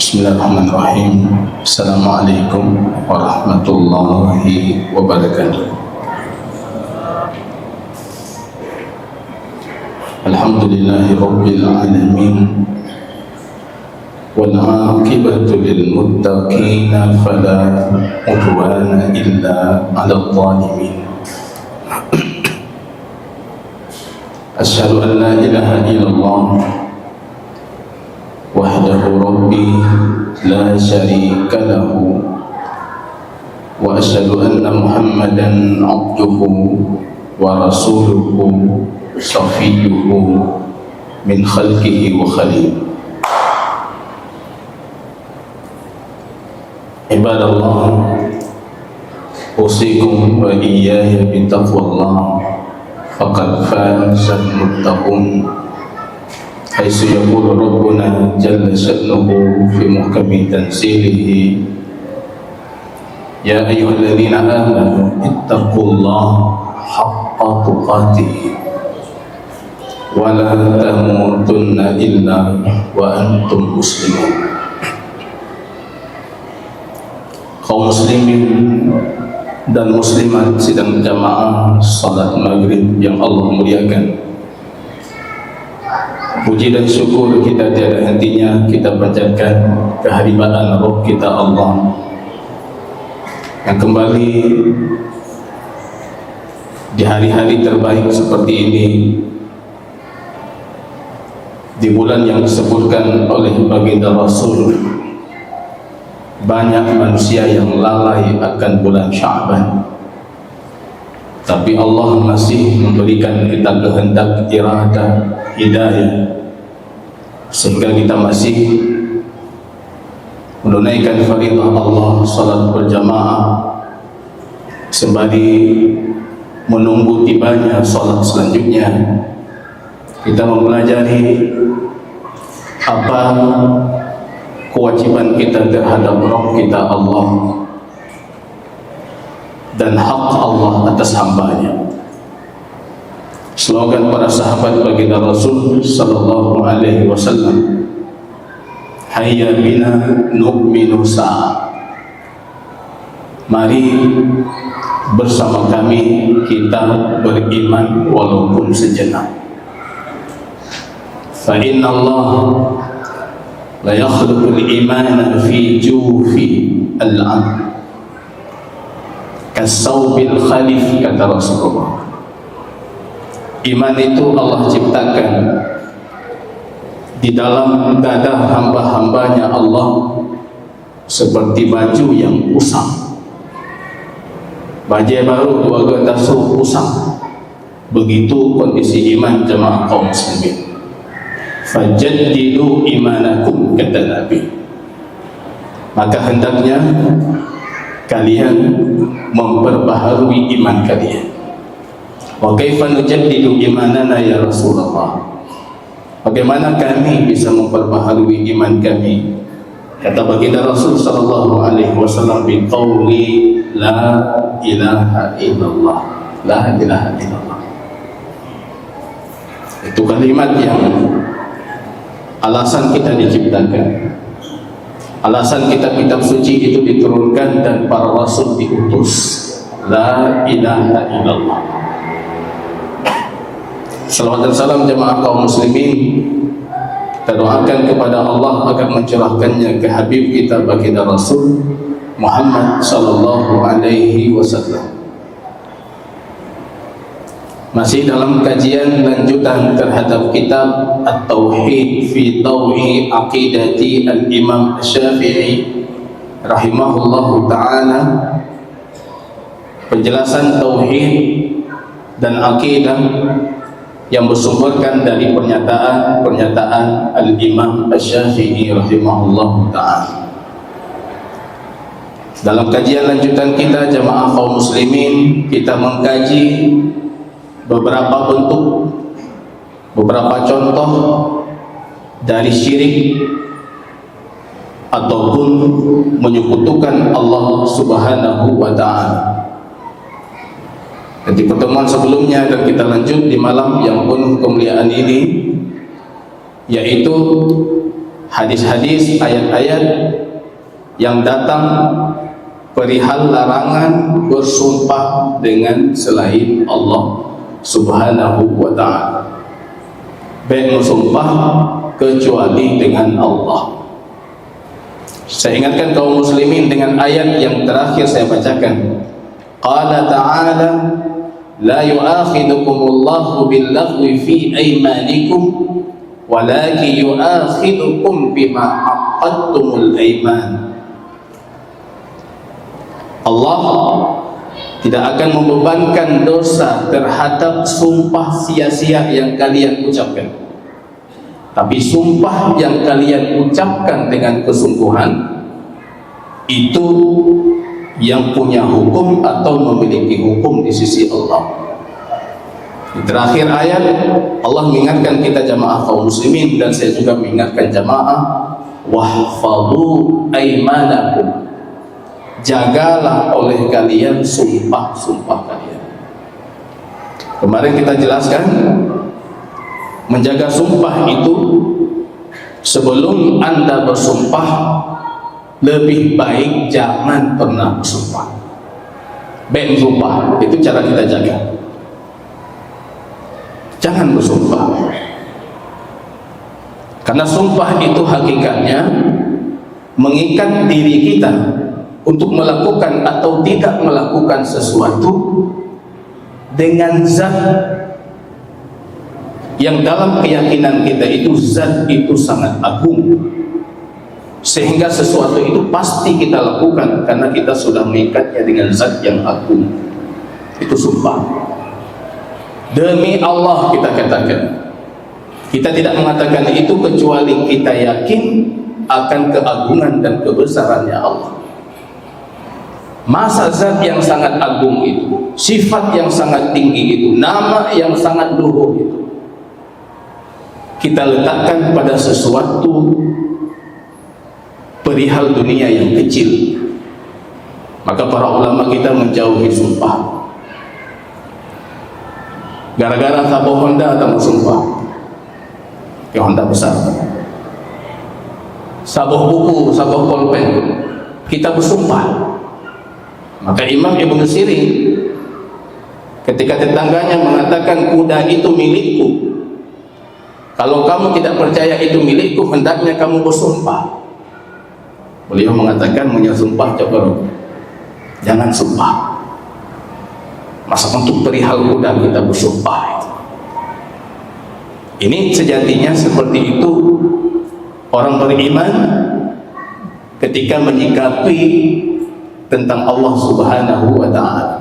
Bismillahirrahmanirrahim. Assalamualaikum warahmatullahi wabarakatuh. Alhamdulillahi rabbil alamin. Wal 'aqibatu lil muttaqin fala udwana illa 'alal zalimin. Asyhadu an la ilaha illallah wahdahu rabbi la syarika lahu wa asyhadu anna muhammadan abduhu wa rasuluhu safiyyuhu min khalqihi wa khalil. Ibadallah, usikum wa iyaya bitaqwallah faqad fazal muttaqun. Haitsu yaqulu rabbuna jalla sha'nuhu fi muhkami tanzilihi, ya ayyuhalladzina amanu ittaqullaha haqqa tuqatih wa la tamutunna illa wa antum muslimun. Kaum muslimin dan muslimat sidang jamaah salat maghrib yang Allah muliakan, puji dan syukur kita tiada hentinya kita panjatkan kehadiran Rabb kita Allah yang kembali di hari-hari terbaik seperti ini, di bulan yang disebutkan oleh baginda Rasul banyak manusia yang lalai akan bulan Sya'ban, tapi Allah masih memberikan kita kehendak, iradah, hidayah, sehingga kita masih menunaikan faridah Allah, salat berjamaah, sembari menunggu tibanya salat selanjutnya. Kita mempelajari apa kewajiban kita terhadap Rabb kita Allah dan hak Allah atas hambanya. Slogan para sahabat baginda Rasul sallallahu alaihi wasallam, hayya bina nu'minu sa'a, mari bersama kami kita beriman walaupun sejenak. Fa inna Allah la yakhluqul imana fi jufi al-'abd kasawbil khalif, kata Rasulullah. Iman itu Allah ciptakan di dalam dada hamba-hambanya Allah seperti baju yang usang. Baju baru dua getasuh usang. Begitu kondisi iman jemaah kaum muslimin. Fajaddidu imanakum, kata Nabi. Maka hendaknya kalian memperbaharui iman kalian. Wa kaifa nujaddidu imanana ya Rasulullah? Bagaimana kami bisa memperbaharui iman kami? Kata baginda Rasul sallallahu alaihi wasallam, bi qauli la ilaha illallah. La ilaha illallah. Itu kalimat yang alasan kita diciptakan, alasan kitab-kitab suci itu diturunkan dan para rasul diutus. La ilaha illallah. Salawat dan salam jemaah kaum muslimin, kita doakan kepada Allah agar mencurahkannya ke Habib kita baginda Rasul Muhammad sallallahu alaihi wasallam. Masih dalam kajian lanjutan terhadap kitab At-Tauhid fi Tauhi Aqidati Al-Imam Asy-Syafi'i rahimahullahu ta'ala, penjelasan tauhid dan akidah yang bersumberkan dari pernyataan Al-Imam Asy-Syafi'i rahimahullahu ta'ala. Dalam kajian lanjutan kita jemaah kaum muslimin, kita mengkaji beberapa bentuk, beberapa contoh dari syirik ataupun menyekutukan Allah Subhanahu wa ta'ala. Dan di pertemuan sebelumnya, dan kita lanjut di malam yang penuh kemuliaan ini, yaitu hadis-hadis, ayat-ayat yang datang perihal larangan bersumpah dengan selain Allah Subhanahu wa ta'ala. Baik bersumpah kecuali dengan Allah. Saya ingatkan kaum muslimin dengan ayat yang terakhir saya bacakan. Qala ta'ala la yu'akhidukumullahu billaghwi fi aymanikum walakin yu'akhidukum bima 'aqadtumul ayman. Allah tidak akan membebankan dosa terhadap sumpah sia-sia yang kalian ucapkan, tapi sumpah yang kalian ucapkan dengan kesungguhan itu yang punya hukum atau memiliki hukum di sisi Allah. Di terakhir ayat Allah mengingatkan kita jamaah kaum muslimin, dan saya juga mengingatkan jamaah, wahfadhu aimanakum, jagalah oleh kalian sumpah-sumpah kalian. Kemarin kita jelaskan, menjaga sumpah itu sebelum Anda bersumpah, lebih baik jangan pernah bersumpah. Baik bersumpah, itu cara kita jaga. Jangan bersumpah, karena sumpah itu hakikatnya mengikat diri kita untuk melakukan atau tidak melakukan sesuatu dengan zat yang dalam keyakinan kita itu zat itu sangat agung, sehingga sesuatu itu pasti kita lakukan karena kita sudah mengikatnya dengan zat yang agung. Itu sumpah. Demi Allah kita katakan. Kita tidak mengatakan itu kecuali kita yakin akan keagungan dan kebesarannya Allah. Masa zat yang sangat agung itu, sifat yang sangat tinggi itu, nama yang sangat luhur itu, kita letakkan pada sesuatu perihal dunia yang kecil, maka para ulama kita menjauhi sumpah. Gara-gara sabuk Honda atau bersumpah, ya Honda besar, sabuk buku, sabuk pulpen, kita bersumpah. Maka Imam Ibnu Sirin ketika tetangganya mengatakan kuda itu milikku, kalau kamu tidak percaya itu milikku, hendaknya kamu bersumpah. Beliau mengatakan, sumpah coba, jangan sumpah. Masa untuk perihal kuda kita bersumpah itu. Ini sejatinya seperti itu orang beriman ketika menyikapi tentang Allah Subhanahu wa ta'ala.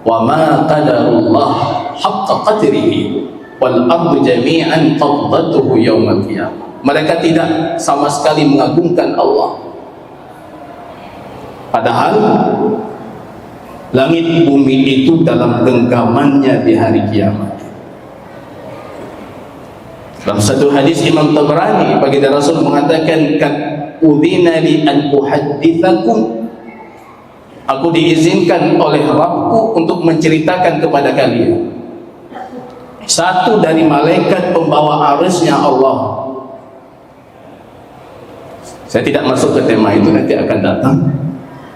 Wa ma qadarullah haqqa qadrihi wal ardu jami'an qabdatuhu yaumal qiyamah. Mereka tidak sama sekali mengagungkan Allah, padahal langit bumi itu dalam genggamannya di hari kiamat. Dalam satu hadis Imam Tabrani, baginda Rasul mengatakan, "Kad udzina li an uhadditsakum." Aku diizinkan oleh Rabbku untuk menceritakan kepada kalian. Satu dari malaikat pembawa arusnya Allah. Saya tidak masuk ke tema itu, nanti akan datang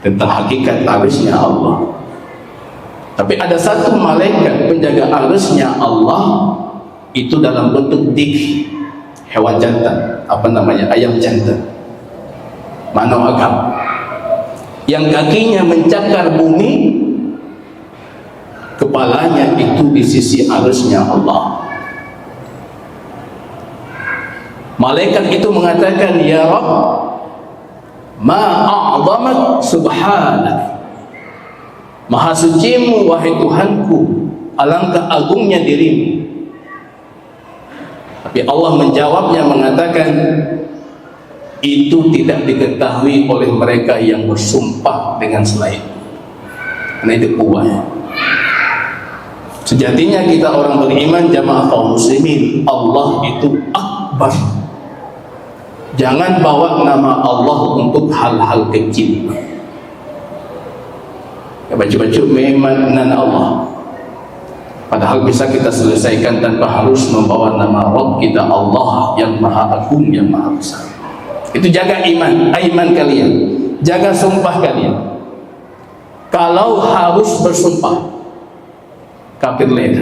tentang hakikat arusnya Allah. Tapi ada satu malaikat penjaga arusnya Allah, itu dalam bentuk dik, hewan jantan, ayam jantan, mano agam, yang kakinya mencakar bumi, kepalanya itu di sisi arusnya Allah. Malaikat itu mengatakan, ya Rabb, ma a'zamak subhanak, maha sucimu wahai Tuhanku, alangkah agungnya dirimu. Tapi Allah menjawabnya mengatakan, itu tidak diketahui oleh mereka yang bersumpah dengan selain. Karena itu kuatnya. Sejatinya kita orang beriman, jamaah kaum muslimin, Allah itu akbar. Jangan bawa nama Allah untuk hal-hal kecil. Ya, baju-baju memang nan Allah, padahal bisa kita selesaikan tanpa harus membawa nama Rabb kita Allah yang maha agung, yang maha besar. Itu jaga iman kalian, jaga sumpah kalian. Kalau harus bersumpah, kafir leda,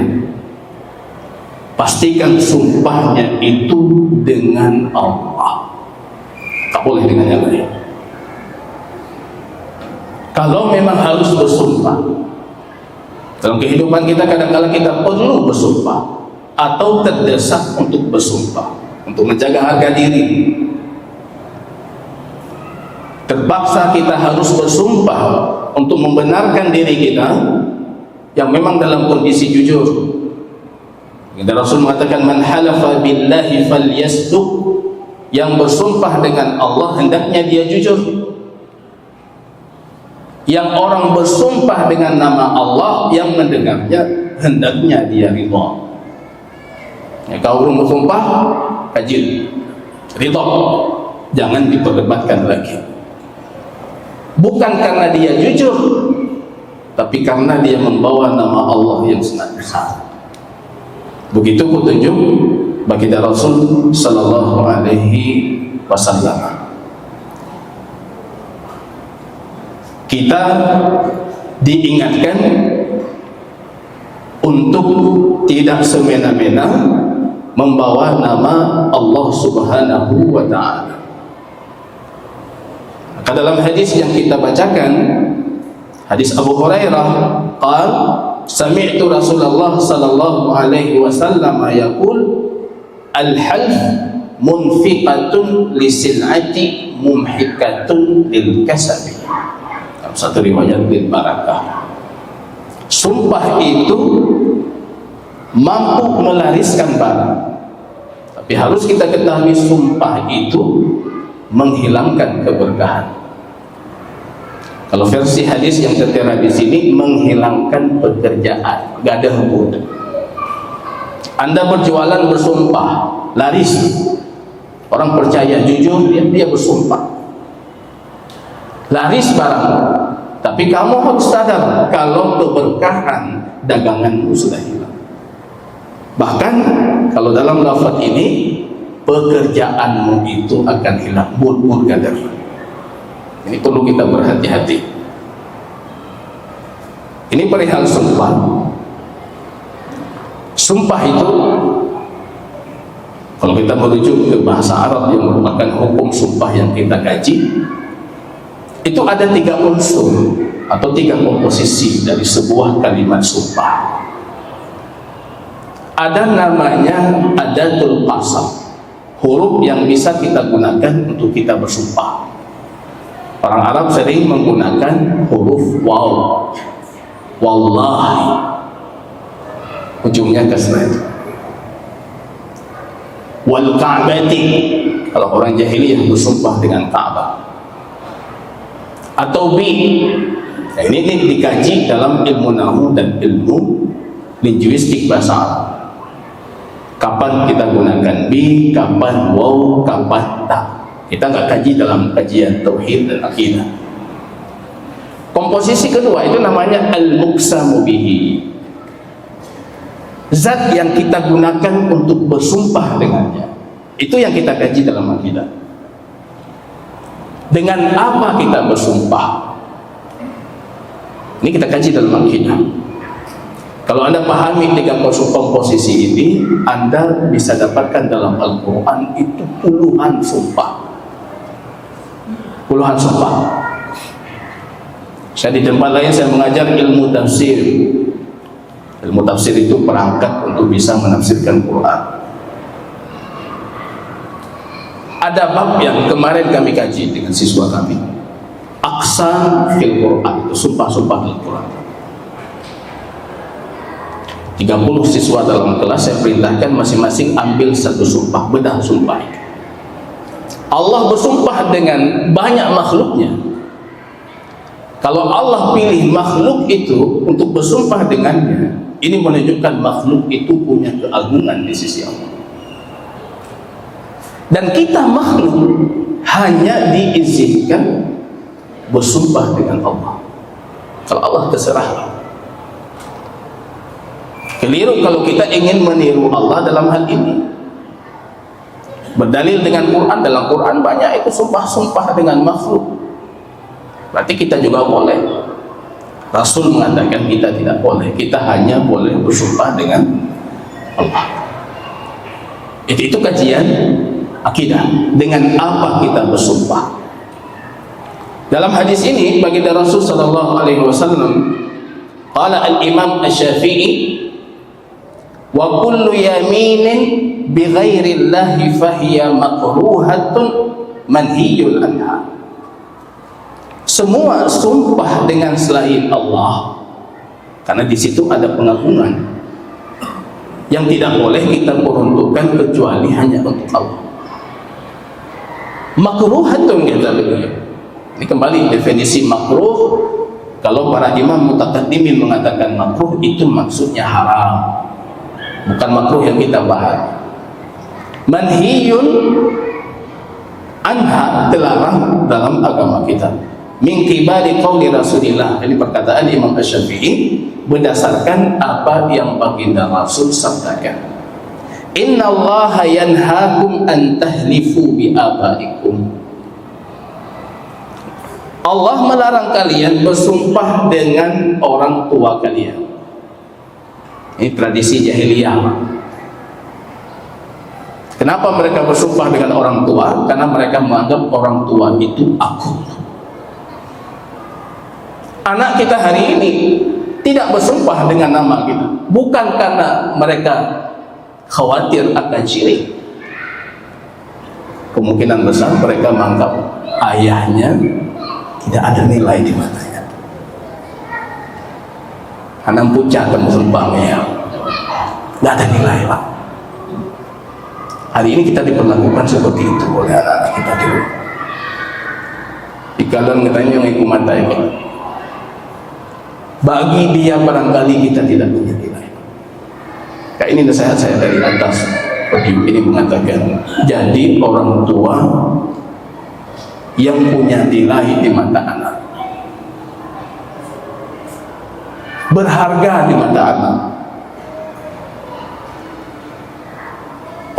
pastikan sumpahnya itu dengan Allah, tak boleh dengan yang lain. Kalau memang harus bersumpah, dalam kehidupan kita kadang-kadang kita perlu bersumpah atau terdesak untuk bersumpah untuk menjaga harga diri. Terpaksa kita harus bersumpah untuk membenarkan diri kita yang memang dalam kondisi jujur. Kita Rasul mengatakan, man halafa billahi falyasduq, yang bersumpah dengan Allah hendaknya dia jujur. Yang orang bersumpah dengan nama Allah yang mendengarnya hendaknya dia ridha. Ya, kalau orang bersumpah kaji ridha, jangan diperdebatkan lagi. Bukan karena dia jujur, tapi karena dia membawa nama Allah yang sangat besar. Begitu petunjuk bagi Rasul sallallahu alaihi wasallam. Kita diingatkan untuk tidak semena-mena membawa nama Allah Subhanahu wa ta'ala. Dalam hadis yang kita bacakan, hadis Abu Hurairah, qala sami'tu Rasulullah sallallahu alaihi wasallam yaqul al-half munfiqatun lisil'ati mumhikatun lil kasabi. Dalam satu riwayat lil barakah. Sumpah itu mampu melariskan barang, tapi harus kita ketahui sumpah itu menghilangkan keberkahan. Kalau versi hadis yang tertera di sini, menghilangkan pekerjaan, gak ada hubungan. Anda berjualan bersumpah, laris, orang percaya jujur, dia bersumpah, laris barang, tapi kamu harus sadar kalau keberkahan daganganmu sudah hilang. Bahkan kalau dalam lafaz ini, pekerjaanmu itu akan hilang, bur-bur gadar. Ini perlu kita berhati-hati. Ini perihal sumpah. Sumpah itu, kalau kita merujuk ke bahasa Arab yang merupakan hukum sumpah yang kita kaji, itu ada 3 unsur atau 3 komposisi dari sebuah kalimat sumpah. Ada namanya adatul qasam, huruf yang bisa kita gunakan untuk kita bersumpah. Orang Arab sering menggunakan huruf waw, wallahi, ujungnya kasrah. Wal ka'bati, kalau orang jahiliyah bersumpah dengan Ka'bah. Atau bi, nah ini dikaji dalam ilmu nahwu dan ilmu linguistik bahasa Arab. Kapan kita gunakan bi, kapan waw, kapan ta. Kita nggak kaji dalam kajian tauhid dan akidah. Komposisi kedua itu namanya al-muqsamu bihi, zat yang kita gunakan untuk bersumpah dengannya. Itu yang kita kaji dalam akidah. Dengan apa kita bersumpah? Ini kita kaji dalam akidah. Kalau Anda pahami 3 komposisi ini, Anda bisa dapatkan dalam Al-Quran itu puluhan sumpah. Puluhan sumpah. Saya di tempat lain saya mengajar ilmu tafsir. Ilmu tafsir itu perangkat untuk bisa menafsirkan Quran. Ada bab yang kemarin kami kaji dengan siswa kami, aqsam fil Quran, itu sumpah-sumpah Al-Quran. 30 siswa dalam kelas saya perintahkan masing-masing ambil 1 sumpah, bedah sumpah. Allah bersumpah dengan banyak makhluknya. Kalau Allah pilih makhluk itu untuk bersumpah dengannya, ini menunjukkan makhluk itu punya keagungan di sisi Allah. Dan kita makhluk hanya diizinkan bersumpah dengan Allah. Kalau Allah terserah. Keliru kalau kita ingin meniru Allah dalam hal ini. Berdalil dengan Quran, dalam Quran banyak itu sumpah-sumpah dengan makhluk. Berarti kita juga boleh. Rasul mengatakan kita tidak boleh, kita hanya boleh bersumpah dengan Allah. Itu kajian akidah. Dengan apa kita bersumpah? Dalam hadis ini baginda Rasul sallallahu alaihi wasallam qala al-Imam Asy-Syafi'i wa kullu yaminin bi ghairi Allahi fahiya makruhatun manhiyun anha. Semua sumpah dengan selain Allah, karena di situ ada pengagungan yang tidak boleh kita peruntukkan kecuali hanya untuk Allah. Makruhatun kata beliau. Ini kembali definisi makruh. Kalau para imam mutaqaddimin mengatakan makruh, itu maksudnya haram, bukan makruh yang kita bahas. Manhiyun anha, terlarang dalam agama kita. Min qibali qauli Rasulillah, ini perkataan Imam Asy-Syafi'i berdasarkan apa yang baginda Rasul sabdakan. Innallaha yanhaakum an tahlifu bi abaikum. Allah melarang kalian bersumpah dengan orang tua kalian. Ini tradisi jahiliyah. Kenapa mereka bersumpah dengan orang tua? Karena mereka menganggap orang tua itu aku. Anak kita hari ini tidak bersumpah dengan nama kita, bukan karena mereka khawatir akan syirik. Kemungkinan besar mereka menganggap ayahnya tidak ada nilai di matanya. Anak pucat kan bersumpahnya, tidak ada nilai, Pak. Hari ini kita diperlakukan seperti itu oleh anak-anak kita dulu. Ikalan katanya yang ikut mata ini, bagi dia barangkali kita tidak punya nilai. Kayak ini nasihat saya dari atas podium ini mengatakan, jadi orang tua yang punya nilai di mata anak, berharga di mata anak.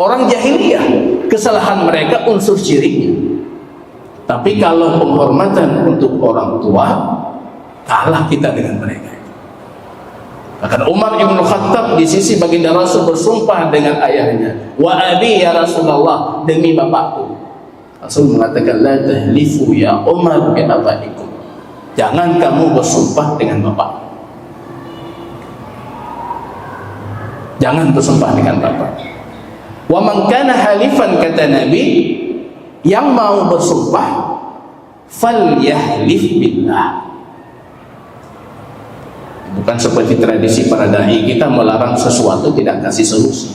Orang jahiliyah, kesalahan mereka unsur syiriknya, tapi kalau penghormatan untuk orang tua, kalah kita dengan mereka. Bahkan Umar ibn Khattab di sisi baginda Rasul bersumpah dengan ayahnya, wa abi ya Rasulullah, demi bapakku. Rasul mengatakan, la tahlifu ya Umar bi abaikum, jangan kamu bersumpah dengan bapak. Jangan bersumpah dengan bapak. Wa man kana halifan, kata Nabi, yang mau bersumpah falyahlif billah. Bukan seperti tradisi para dai kita melarang sesuatu tidak kasih solusi.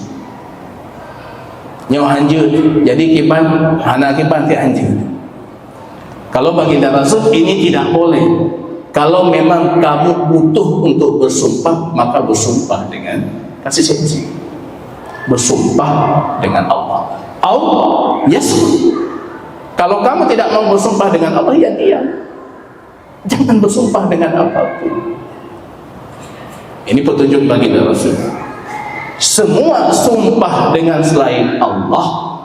Nyaw hanjur, jadi kipan anak kipan ti hanjur. Kalau baginda Rasul ini tidak boleh. Kalau memang kamu butuh untuk bersumpah, maka bersumpah dengan kasih solusi. Bersumpah dengan Allah. Allah, yes. Kalau kamu tidak mau bersumpah dengan Allah, ya diam. Jangan bersumpah dengan apapun. Ini petunjuk baginda Rasul. Semua sumpah dengan selain Allah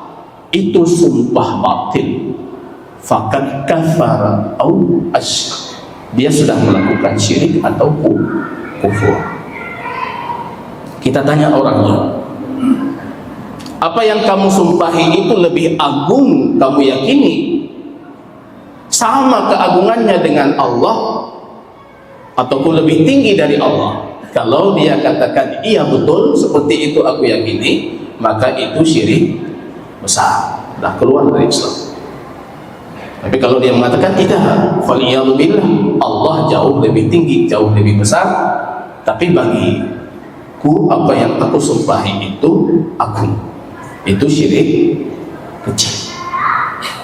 itu sumpah batil. Faqad kafara au asyrak. Dia sudah melakukan syirik atau kufur. Kita tanya orangnya, apa yang kamu sumpahi itu lebih agung kamu yakini? Sama keagungannya dengan Allah ataupun lebih tinggi dari Allah? Kalau dia katakan iya betul seperti itu aku yakini, maka itu syirik besar, dah keluar dari Islam. Tapi kalau dia mengatakan tidak, faliyadzubillah, Allah jauh lebih tinggi, jauh lebih besar, tapi bagiku apa yang aku sumpahi itu agung, itu syirik kecil.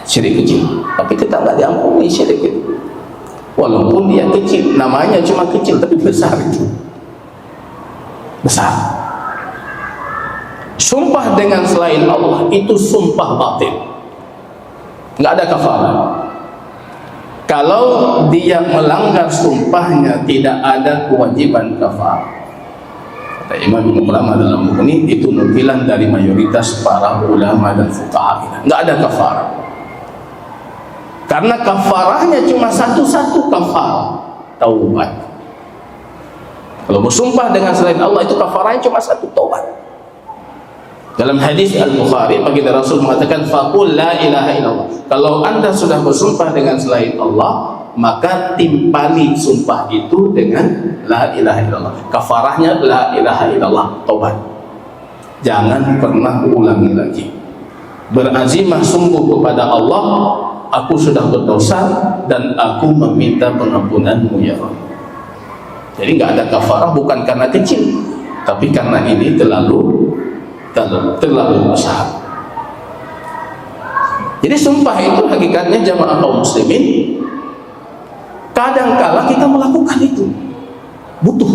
Syirik kecil, tapi kita nggak diampuni syirik itu. Walaupun dia kecil, namanya cuma kecil, tapi besar itu. Besar. Sumpah dengan selain Allah itu sumpah batil, nggak ada kafarah. Kalau dia melanggar sumpahnya, tidak ada kewajiban kafarah. Kata imam ulama dalam buku ini, itu nukilan dari mayoritas para ulama dan fuqaha. Nggak ada kafarah. Karena kafarahnya cuma satu-satu kafarah, taubat. Kalau bersumpah dengan selain Allah, itu kafarahnya cuma satu, taubat. Dalam hadis Al-Bukhari, baginda Rasul mengatakan, faqul la ilaha illallah. Kalau anda sudah bersumpah dengan selain Allah, maka timpali sumpah itu dengan la ilaha illallah. Kafarahnya la ilaha illallah, taubat. Jangan pernah ulangi lagi. Berazimah sungguh kepada Allah, aku sudah berdosa dan aku meminta pengampunanmu ya Allah. Jadi nggak ada kafarah, bukan karena kecil, tapi karena ini terlalu besar. Jadi sumpah itu hakikatnya jamaah kaum muslimin, kadangkala kita melakukan itu butuh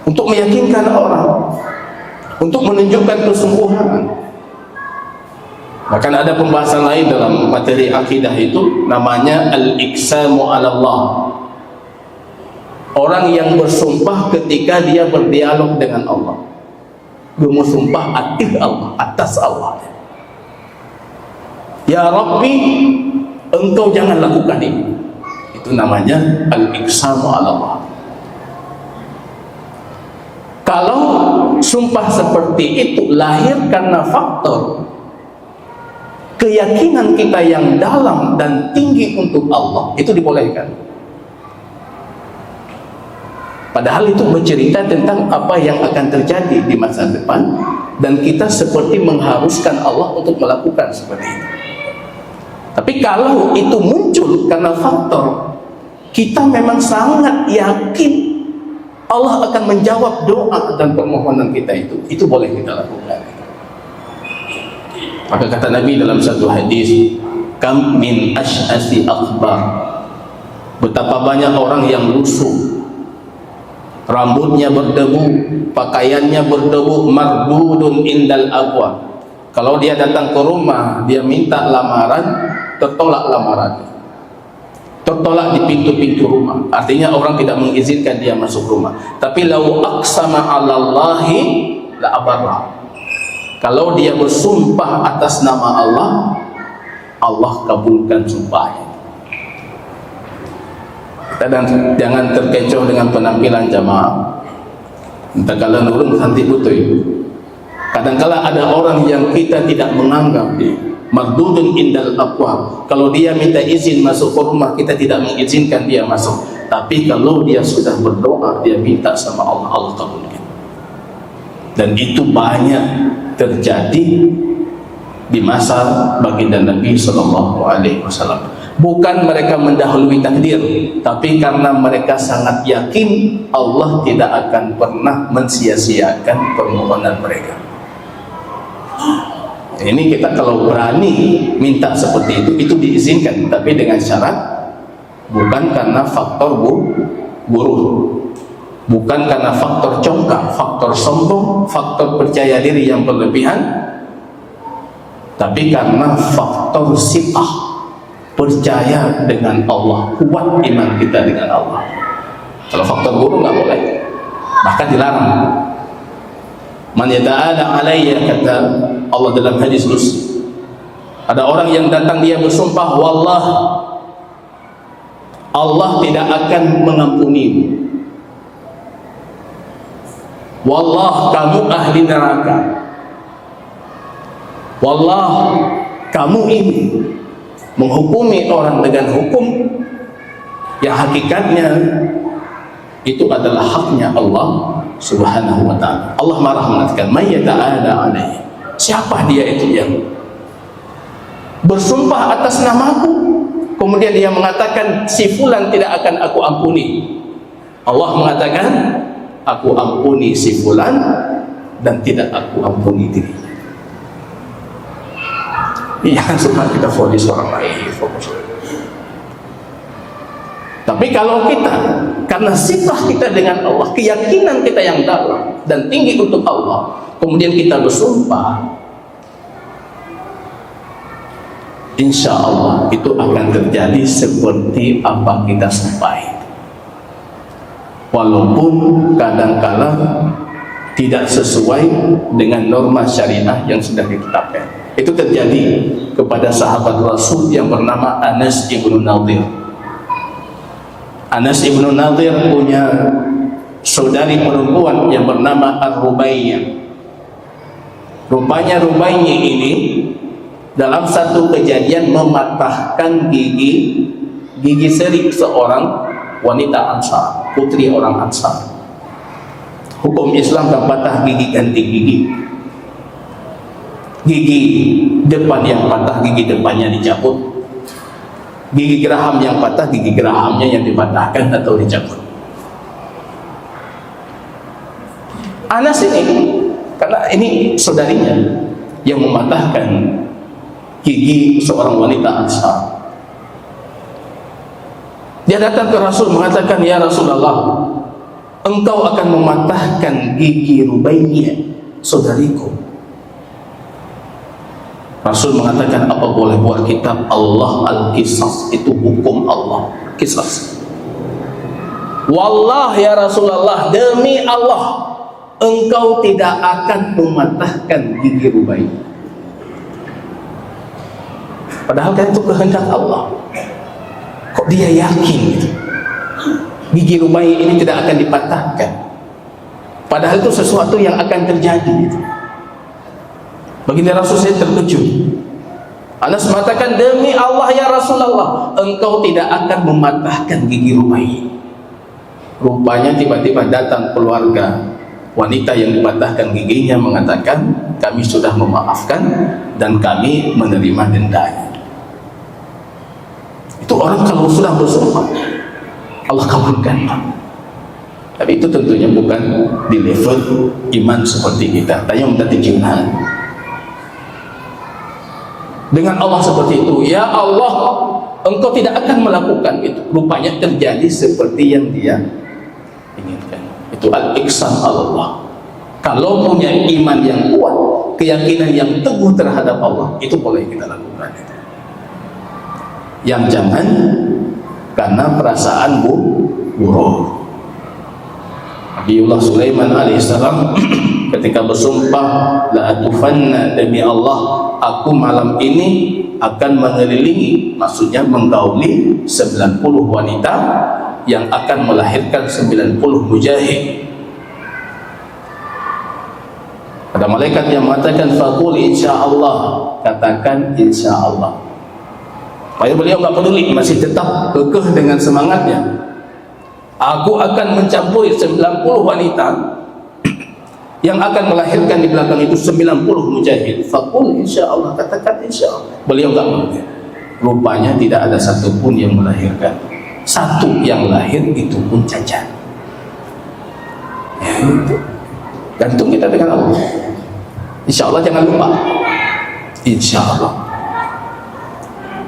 untuk meyakinkan orang, untuk menunjukkan kesungguhan. Bahkan ada pembahasan lain dalam materi akidah itu, namanya al-iqsamu 'ala Allah. Orang yang bersumpah ketika dia berdialog dengan Allah, bersumpah atas Allah. Ya Rabbi, engkau jangan lakukan ini. Itu namanya al-iqsamu 'ala Allah. Kalau sumpah seperti itu lahir karena faktor keyakinan kita yang dalam dan tinggi untuk Allah, itu dibolehkan. Padahal itu bercerita tentang apa yang akan terjadi di masa depan, dan kita seperti mengharuskan Allah untuk melakukan seperti itu. Tapi kalau itu muncul karena faktor kita memang sangat yakin Allah akan menjawab doa dan permohonan kita, itu boleh kita lakukan. Maka kata Nabi dalam satu hadis, kam min ash'asi akhbar, betapa banyak orang yang lusuh, rambutnya berdebu, pakaiannya berdebu, mardudun indal abwa. Kalau dia datang ke rumah, dia minta lamaran, tertolak lamarannya, tertolak di pintu-pintu rumah. Artinya orang tidak mengizinkan dia masuk rumah. Tapi lau aqsama 'alallahi la abarra, kalau dia bersumpah atas nama Allah, Allah kabulkan sumpahnya. Dan jangan terkecoh dengan penampilan jamaah. Entah kalau nurun nanti putih. Kadang-kala ada orang yang kita tidak menganggap dia mardudun indal abwab. Kalau dia minta izin masuk ke rumah, kita tidak mengizinkan dia masuk. Tapi kalau dia sudah berdoa, dia minta sama Allah, Allah kabulkan. Dan itu banyak terjadi di masa baginda Nabi SAW. Bukan mereka mendahului takdir, tapi karena mereka sangat yakin Allah tidak akan pernah mensia-siakan permohonan mereka. Ini kita kalau berani minta seperti itu diizinkan, tapi dengan syarat bukan karena faktor buruh, bukan karena faktor congkak, faktor sombong, faktor percaya diri yang berlebihan, tapi karena faktor sifah, percaya dengan Allah, kuat iman kita dengan Allah. Kalau faktor guru nggak boleh, bahkan dilarang. Man yata'ala alayya, kata Allah dalam hadis qudsi, ada orang yang datang dia bersumpah, wallah, Allah tidak akan mengampuni, wallah kamu ahli neraka, wallah kamu ini menghukumi orang dengan hukum yang hakikatnya itu adalah haknya Allah Subhanahu wa ta'ala. Allah marah mengatakan, may yata'ala alaihi, siapa dia itu yang bersumpah atas namaku, kemudian dia mengatakan si fulan tidak akan aku ampuni. Allah mengatakan, aku ampuni si fulan dan tidak aku ampuni dirinya. Jangan suka kita vonis orang lain, fokus. Tapi kalau kita karena sifat kita dengan Allah, keyakinan kita yang dalam dan tinggi untuk Allah, kemudian kita bersumpah, insya Allah itu akan terjadi seperti apa kita sumpahi. walaupun kadang-kala tidak sesuai dengan norma syariah yang sudah ditetapkan. Itu terjadi kepada sahabat Rasul yang bernama Anas ibnu Nadir. Anas ibnu Nadir punya saudari perempuan yang bernama Ar-Rubaiyah. Rupanya Rubaiyah ini dalam satu kejadian mematahkan gigi seri seorang wanita Ansar, putri orang Ansar. Hukum Islam kan patah gigi ganti gigi. Gigi depan yang patah, gigi depannya dicabut. Gigi geraham yang patah, gigi gerahamnya yang dipatahkan atau dicabut. Anas ini, karena ini saudarinya yang mematahkan gigi seorang wanita Ansar. Dia datang ke Rasul mengatakan, "Ya Rasulullah, engkau akan mematahkan gigi Rubaiyah, saudariku." Rasul mengatakan, "Apa boleh buat kitab Allah Al-Qisas, itu hukum Allah, Qisas." Wallah ya Rasulullah, demi Allah, engkau tidak akan mematahkan gigi Rubaiyah. Padahal kan itu kehendak Allah. Kok dia yakin gitu? Gigi Rubaiyah ini tidak akan dipatahkan, padahal itu sesuatu yang akan terjadi gitu. Baginda Rasul saya terkejut. Anas mengatakan, "Demi Allah ya Rasulullah, engkau tidak akan mematahkan gigi Rubaiyah." Rupanya tiba-tiba datang keluarga wanita yang dipatahkan giginya mengatakan, "Kami sudah memaafkan dan kami menerima dendanya." Itu orang kalau sudah bersumpah, Allah kabulkan. Tapi itu tentunya bukan di level iman seperti kita. Tanya minta tijunan dengan Allah seperti itu. Ya Allah, engkau tidak akan melakukan itu. Rupanya terjadi seperti yang dia inginkan. Itu al-iqsam Allah. Kalau punya iman yang kuat, keyakinan yang teguh terhadap Allah, itu boleh kita lakukan itu. Yang jangan karena perasaan buruk. Nabiullah Sulaiman alaihissalam ketika bersumpah, "La atufanna," demi Allah, aku malam ini akan mengelilingi, maksudnya menggauli 90 wanita yang akan melahirkan 90 mujahid. Ada malaikat yang mengatakan, "Faqul insyaallah," katakan insyaallah. Supaya beliau enggak peduli, masih tetap kekeh dengan semangatnya. Aku akan mencampuri 90 wanita yang akan melahirkan di belakang itu 90 mujahid. Faqul insyaallah, katakan insyaallah. Beliau enggak mau. Rupanya tidak ada satupun yang melahirkan. Satu yang lahir itu pun cacat. Ya, itu. Gantung kita dengan Allah. Insyaallah, jangan lupa. Insyaallah.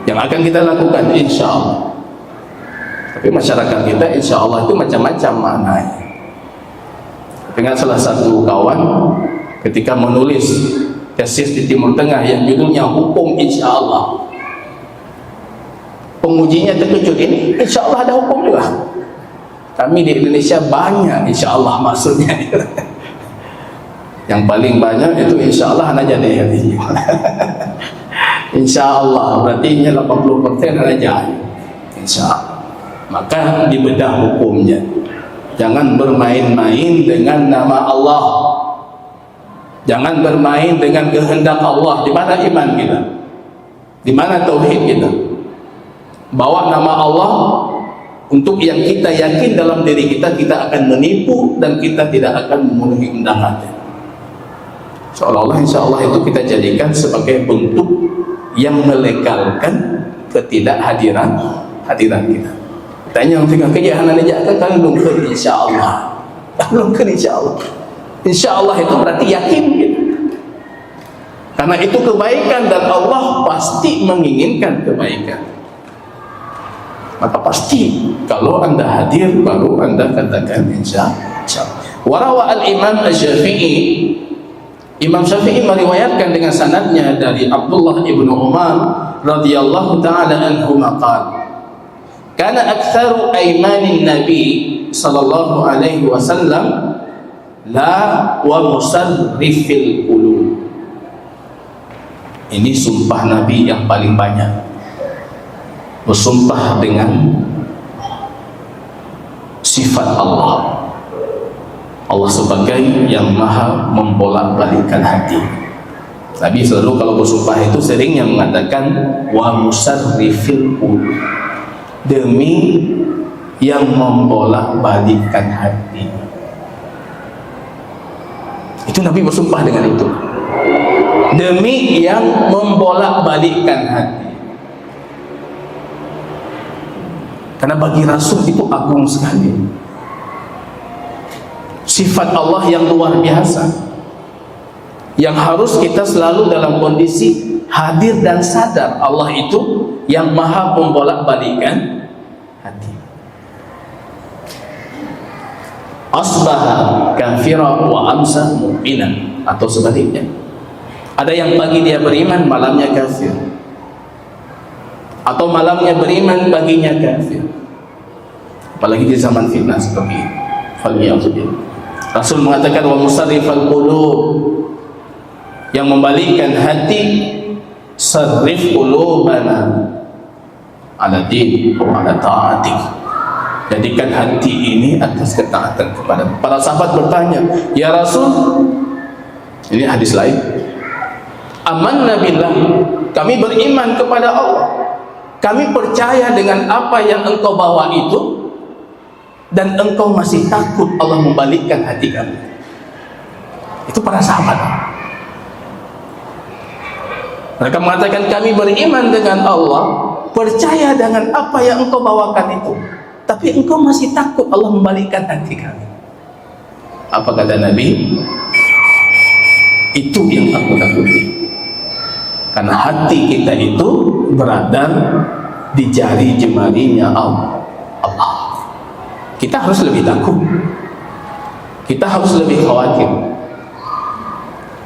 Yang akan kita lakukan insyaallah. Tapi masyarakat kita insyaallah itu macam-macam maknanya. Dengan salah satu kawan ketika menulis tesis di Timur Tengah yang judulnya Hukum Insyaallah, pengujinya terkejut, ini insyaallah ada hukum juga. Kami di Indonesia banyak insyaallah maksudnya. Yang paling banyak itu insyaallah aja deh. Insyaallah berarti 80% aja. Insyaallah. Maka dibedah hukumnya. Jangan bermain-main dengan nama Allah. Jangan bermain dengan kehendak Allah. Di mana iman kita? Di mana tauhid kita? Bawa nama Allah untuk yang kita yakin dalam diri kita, kita akan menipu dan kita tidak akan memenuhi undangannya. Seolah-olah insyaallah itu kita jadikan sebagai bentuk yang melegalkan ketidakhadiran kita. Tanya orang tengah kejahanan aja kan belum ke insyaallah. Belum ke insyaallah. Insyaallah itu berarti yakin gitu. Karena itu kebaikan dan Allah pasti menginginkan kebaikan. Maka pasti kalau Anda hadir baru Anda katakan insyaallah. Warawa al-Imam Asy-Syafi'i, Imam Syafi'i meriwayatkan dengan sanadnya dari Abdullah ibnu Umar radhiyallahu taala anhu maqal, Kana aktsaru aimanin Nabi sallallahu alaihi wasallam la wa musarrifil qulub. Ini sumpah Nabi yang paling banyak, bersumpah dengan sifat Allah. Allah sebagai yang maha membolak-balikkan hati. Nabi selalu kalau bersumpah itu sering yang mengatakan wa musarrifil qulub, demi yang membolak-balikkan hati. Itu Nabi bersumpah dengan itu, demi yang membolak-balikkan hati. Karena bagi Rasul itu agung sekali, sifat Allah yang luar biasa, yang harus kita selalu dalam kondisi hadir dan sadar Allah itu yang maha membolak-balikkan hati. Asbaha kafira wa amsa mu'minan, atau sebaliknya, ada yang pagi dia beriman, malamnya kafir, atau malamnya beriman, paginya kafir. Apalagi di zaman fitnah seperti ini. Rasul mengatakan wa musarrifal qulub, yang membalikkan hati, sarrif qulubana ala din wa ala ta'atik, jadikan hati ini atas ketaatan kepada. Para sahabat bertanya, ya Rasul, ini hadis lain, amanna billah, kami beriman kepada Allah, kami percaya dengan apa yang engkau bawa itu, dan engkau masih takut Allah membalikkan hati kami. Itu para sahabat. Mereka mengatakan kami beriman dengan Allah, percaya dengan apa yang engkau bawakan itu, tapi engkau masih takut Allah membalikkan hati kami. Apa kata Nabi? Itu yang aku takuti. Karena hati kita itu berada di jari jemarinya Allah. Kita harus lebih takut, kita harus lebih khawatir.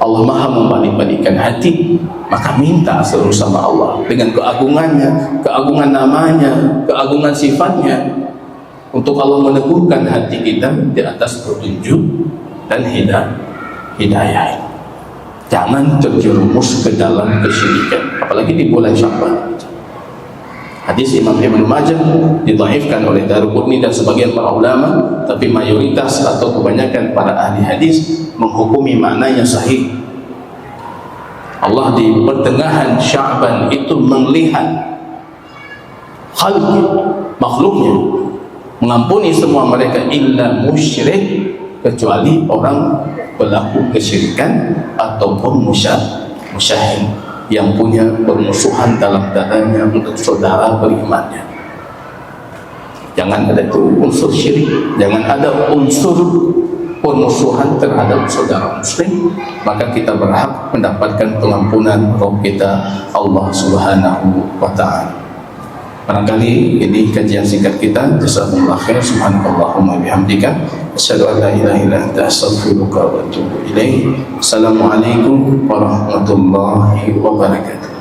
Allah maha membalik-balikkan hati, maka minta selalu sama Allah dengan keagungannya, keagungan namanya, keagungan sifatnya, untuk Allah meneguhkan hati kita di atas petunjuk dan hidayah. Jangan terjerumus ke dalam kesyirikan, apalagi di bulan Sya'ban. Hadis Imam Ibnu Majah didhaifkan oleh Daruqutni dan sebagian para ulama, tapi mayoritas atau kebanyakan para ahli hadis menghukumi maknanya sahih. Allah di pertengahan Sya'ban itu melihat khalqi, makhluknya, mengampuni semua mereka illa musyrik, kecuali orang pelaku kesyirikan ataupun musyahid yang punya permusuhan dalam dadanya untuk saudara berimannya. Jangan ada itu unsur syirik, jangan ada unsur permusuhan terhadap saudara muslim, maka kita berhak mendapatkan pengampunan Rabb kita Allah Subhanahu wa ta'ala. Barangkali ini kajian singkat kita. Jazakumullah khair. Subhanakallahumma bihamdika asyhadu an la ilaha illa anta astaghfiruka wa atubu ilaik. Assalamualaikum warahmatullahi wabarakatuh.